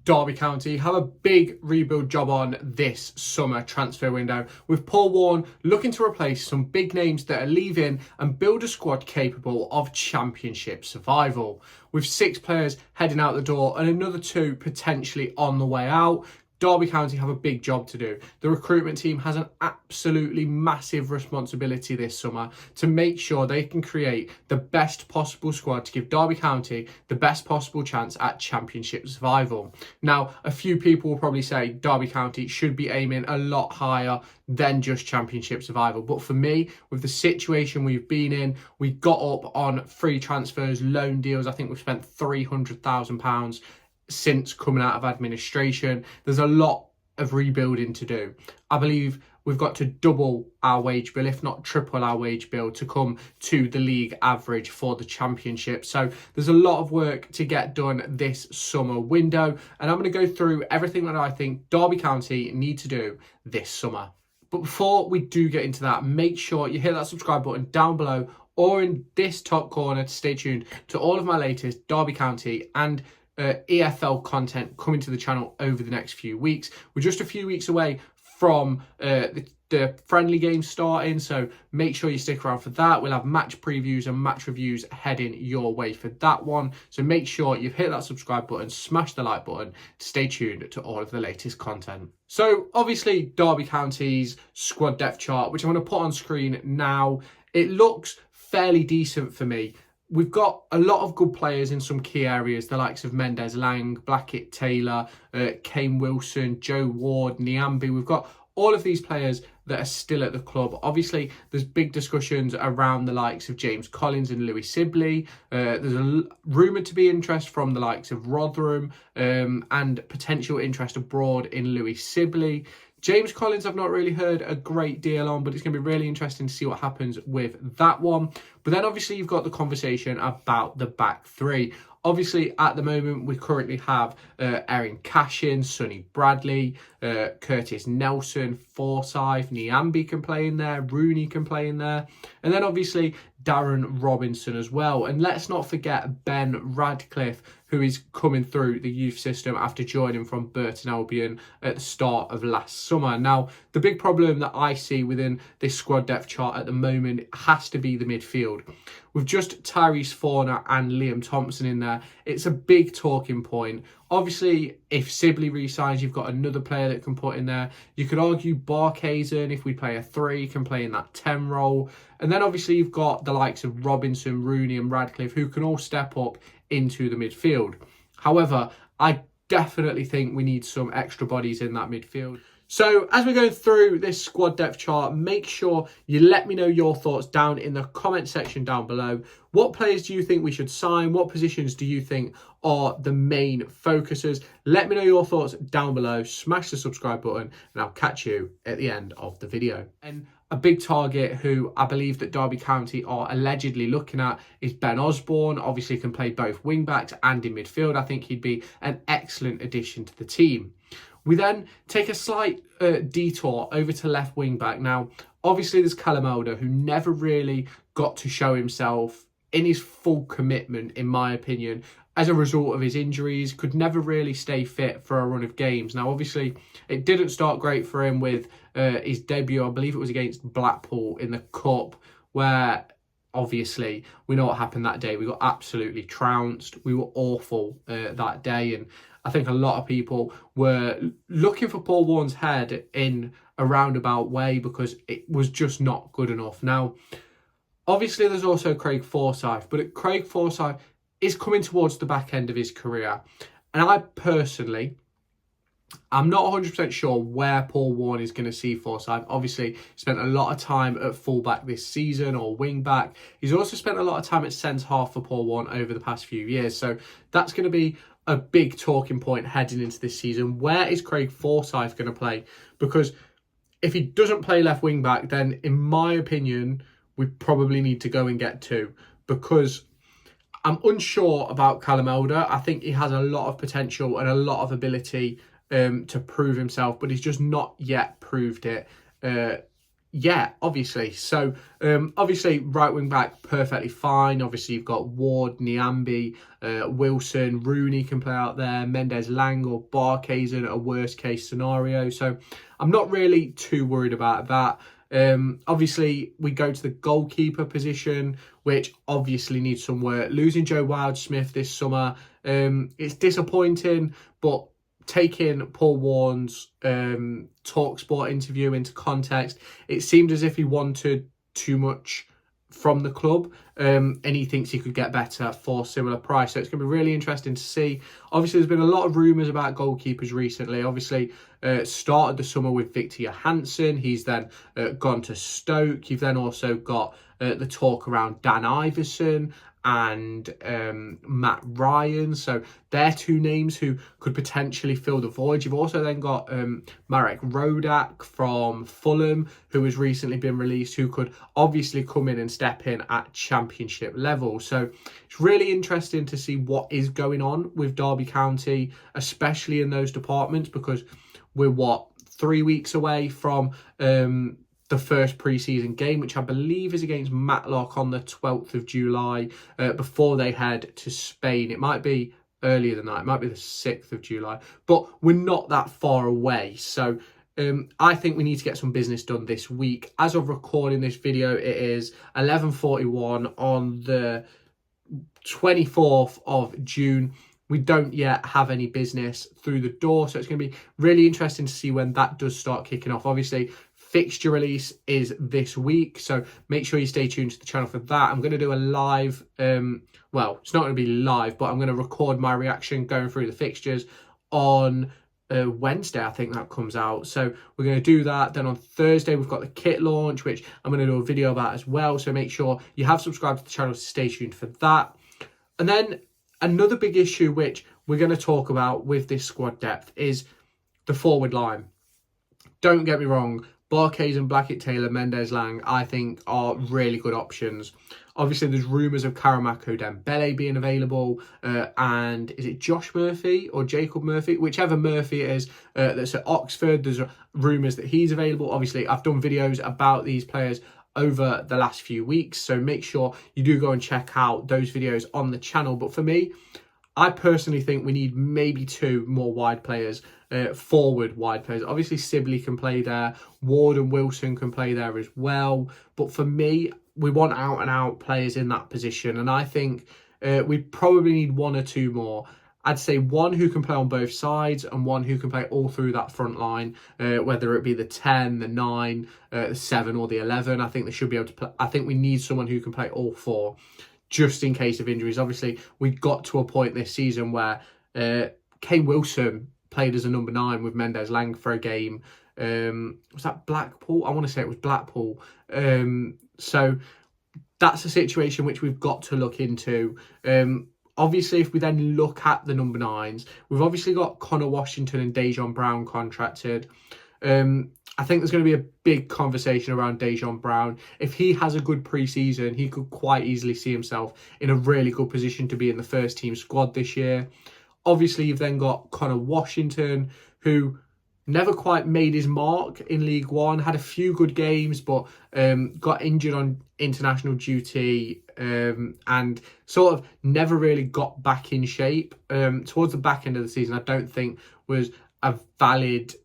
Derby County have a big rebuild job on this summer transfer window, with Paul Warne looking to replace some big names that are leaving and build a squad capable of championship survival. With 6 players heading out the door and another 2 potentially on the way out, Derby County have a big job to do. The recruitment team has an absolutely massive responsibility this summer to make sure they can create the best possible squad to give Derby County the best possible chance at championship survival. Now, a few people will probably say Derby County should be aiming a lot higher than just championship survival. But for me, with the situation we've been in, we got up on free transfers, loan deals. I think we've spent £300,000 since coming out of administration. There's a lot of rebuilding to do. I believe we've got to double our wage bill, if not triple our wage bill, to come to the league average for the championship. So there's a lot of work to get done this summer window, and I'm going to go through everything that I think Derby County need to do this summer. But before we do get into that, make sure you hit that subscribe button down below or in this top corner to stay tuned to all of my latest Derby County and EFL content coming to the channel over the next few weeks. We're just a few weeks away from the friendly games starting, so make sure you stick around for that. We'll have match previews and match reviews heading your way for that one, so make sure you've hit that subscribe button, smash the like button to stay tuned to all of the latest content. So obviously Derby County's squad depth chart, which I'm going to put on screen now, it looks fairly decent for me. We've got a lot of good players in some key areas, the likes of Mendes Lang, Blackett Taylor, Kane Wilson, Joe Ward, Niambi. We've got all of these players that are still at the club. Obviously, there's big discussions around the likes of James Collins and Louis Sibley. There's a rumoured to be interest from the likes of Rotherham and potential interest abroad in Louis Sibley. James Collins, I've not really heard a great deal on, but it's going to be really interesting to see what happens with that one. But then obviously you've got the conversation about the back three. Obviously, at the moment, we currently have Erin Cashin, Sonny Bradley, Curtis Nelson, Forsyth, Niambi can play in there, Rooney can play in there. And then obviously Darren Robinson as well. And let's not forget Ben Radcliffe, who is coming through the youth system after joining from Burton Albion at the start of last summer. Now, the big problem that I see within this squad depth chart at the moment has to be the midfield. With just Tyrese Forner and Liam Thompson in there, it's a big talking point. Obviously, if Sibley resigns, you've got another player that can put in there. You could argue Barkhazen, if we play a 3, can play in that 10 role. And then obviously you've got the likes of Robinson, Rooney and Radcliffe, who can all step up into the midfield. However, I definitely think we need some extra bodies in that midfield. So as we're going through this squad depth chart, make sure you let me know your thoughts down in the comment section down below. What players do you think we should sign? What positions do you think are the main focuses? Let me know your thoughts down below. Smash the subscribe button and I'll catch you at the end of the video. And a big target who I believe that Derby County are allegedly looking at is Ben Osborn. Obviously can play both wing backs and in midfield. I think he'd be an excellent addition to the team. We then take a slight detour over to left wing back. Now, obviously there's Karamako, who never really got to show himself in his full commitment, in my opinion, as a result of his injuries, could never really stay fit for a run of games. Now, obviously, it didn't start great for him with his debut. I believe it was against Blackpool in the Cup, where obviously we know what happened that day. We got absolutely trounced. We were awful that day, and I think a lot of people were looking for Paul Warne's head in a roundabout way because it was just not good enough. Now, obviously, there's also Craig Forsyth, but Craig Forsyth is coming towards the back end of his career. And I personally, I'm not 100% sure where Paul Warne is going to see Forsyth. Obviously, spent a lot of time at fullback this season or wing back. He's also spent a lot of time at centre half for Paul Warne over the past few years. So that's going to be a big talking point heading into this season. Where is Craig Forsyth going to play? Because if he doesn't play left wing back, then in my opinion, we probably need to go and get 2, because I'm unsure about Callum Elder. I think he has a lot of potential and a lot of ability to prove himself, but he's just not yet proved it yeah, obviously. So, obviously, right wing back, perfectly fine. Obviously, you've got Ward, Niambi, Wilson, Rooney can play out there, Mendes Lang or Barkhuizen at a worst case scenario. So, I'm not really too worried about that. Obviously, we go to the goalkeeper position, which obviously needs some work. Losing Joe Wildsmith this summer, it's disappointing, but taking Paul Warne's TalkSport interview into context, it seemed as if he wanted too much from the club, and he thinks he could get better for similar price. So it's going to be really interesting to see. Obviously, there's been a lot of rumours about goalkeepers recently. Obviously, started the summer with Victor Johansson. He's then gone to Stoke. You've then also got the talk around Dan Iversen and Matt Ryan. So they're two names who could potentially fill the void. You've also then got Marek Rodak from Fulham, who has recently been released, who could obviously come in and step in at championship level. So it's really interesting to see what is going on with Derby County, especially in those departments, because we're 3 weeks away from the first pre-season game, which I believe is against Matlock on the 12th of July, before they head to Spain. It might be earlier than that. It might be the 6th of July, but we're not that far away. So I think we need to get some business done this week. As of recording this video, it is 11:41 on the 24th of June. We don't yet have any business through the door, so it's going to be really interesting to see when that does start kicking off. Obviously, fixture release is this week, so make sure you stay tuned to the channel for that. I'm going to do a live, well, it's not going to be live, but I'm going to record my reaction going through the fixtures on Wednesday, I think that comes out. So we're going to do that. Then on Thursday, we've got the kit launch, which I'm going to do a video about as well. So make sure you have subscribed to the channel to stay tuned for that. And then another big issue, which we're going to talk about with this squad depth, is the forward line. Don't get me wrong, Barkhuizen, Blackett-Taylor, Mendes Lang, I think are really good options. Obviously, there's rumours of Karamako Dembele being available, and is it Josh Murphy or Jacob Murphy? Whichever Murphy it is that's at Oxford, there's rumours that he's available. Obviously, I've done videos about these players over the last few weeks, so make sure you do go and check out those videos on the channel. But for me, I personally think we need maybe two more wide players, forward wide players. Obviously, Sibley can play there. Ward and Wilson can play there as well. But for me, we want out-and-out players in that position. And I think we probably need one or two more. I'd say one who can play on both sides and one who can play all through that front line, whether it be the 10, the 9, the 7 or the 11. I think they should be able to play. I think we need someone who can play all four, just in case of injuries. Obviously, we got to a point this season where Kane Wilson played as a number 9 with Mendes Lang for a game. Was that Blackpool? I want to say it was Blackpool. So that's a situation which we've got to look into. Obviously, if we then look at the number 9s, we've obviously got Connor Washington and Dejon Brown contracted. I think there's going to be a big conversation around Dejon Brown. If he has a good pre-season, he could quite easily see himself in a really good position to be in the first team squad this year. Obviously, you've then got Connor Washington, who never quite made his mark in League One, had a few good games, but got injured on international duty and sort of never really got back in shape. Towards the back end of the season, I don't think was a valid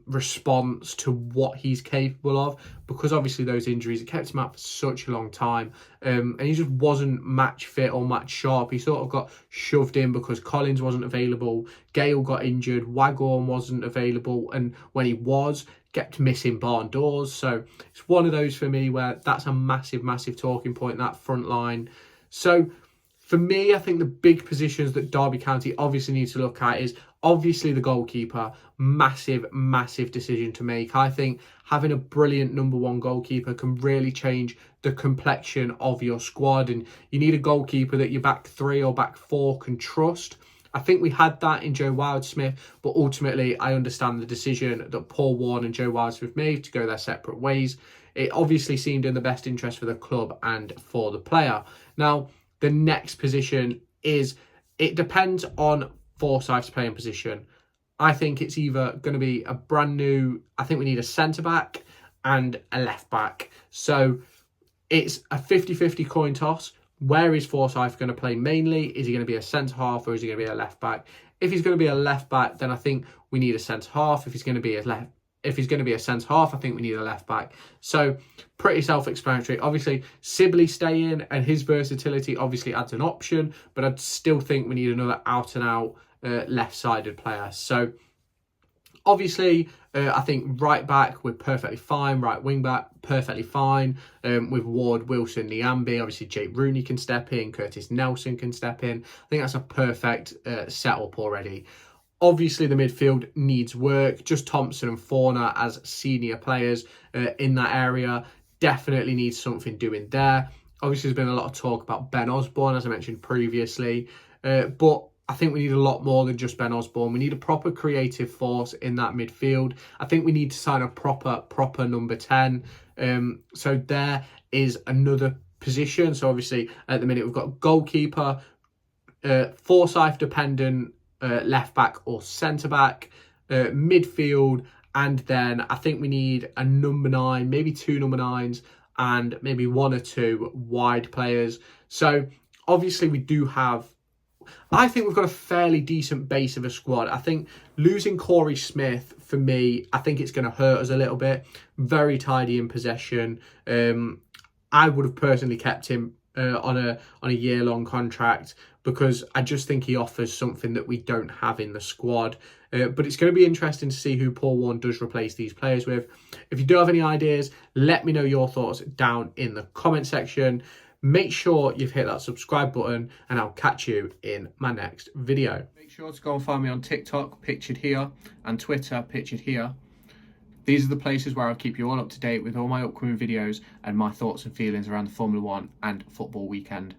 response to what he's capable of, because obviously those injuries, it kept him out for such a long time, and he just wasn't match fit or match sharp. He sort of got shoved in because Collins wasn't available, Gale got injured, Waghorn wasn't available, and when he was, kept missing barn doors. So it's one of those for me where that's a massive talking point, that front line. So for me, I think the big positions that Derby County obviously needs to look at is obviously the goalkeeper. Massive decision to make. I think having a brilliant number 1 goalkeeper can really change the complexion of your squad, and you need a goalkeeper that your back 3 or back 4 can trust. I think we had that in Joe Wildsmith, but ultimately I understand the decision that Paul Warne and Joe Wildsmith made to go their separate ways. It obviously seemed in the best interest for the club and for the player. Now, the next position is, it depends on Forsyth's playing position. I think it's either going to be a brand new, I think we need a centre-back and a left back. So it's a 50-50 coin toss. Where is Forsyth going to play mainly? Is he going to be a centre-half or is he going to be a left-back? If he's going to be a left-back, then I think we need a centre-half. If he's going to be a centre-half, I think we need a left-back. So pretty self-explanatory. Obviously, Sibley staying and his versatility obviously adds an option, but I'd still think we need another out-and-out left-sided player. So obviously, I think right back, we're perfectly fine. Right wing back, perfectly fine. With Ward, Wilson, Niambi. Obviously, Jake Rooney can step in. Curtis Nelson can step in. I think that's a perfect setup already. Obviously, the midfield needs work. Just Thompson and Warne as senior players in that area definitely needs something doing there. Obviously, there's been a lot of talk about Ben Osborn, as I mentioned previously. But I think we need a lot more than just Ben Osborn. We need a proper creative force in that midfield. I think we need to sign a proper number 10. So there is another position. So obviously at the minute we've got goalkeeper, Forsyth dependent left back or centre back, midfield, and then I think we need a number 9, maybe 2 number 9s, and maybe 1 or 2 wide players. So obviously we do have, I think we've got a fairly decent base of a squad. I think losing Corey Smith, for me, I think it's going to hurt us a little bit. Very tidy in possession. I would have personally kept him on a year-long contract because I just think he offers something that we don't have in the squad. But it's going to be interesting to see who Paul Warne does replace these players with. If you do have any ideas, let me know your thoughts down in the comment section. Make sure you've hit that subscribe button and I'll catch you in my next video. Make sure to go and find me on TikTok, pictured here, and Twitter, pictured here. These are the places where I'll keep you all up to date with all my upcoming videos and my thoughts and feelings around the Formula 1 and football weekend.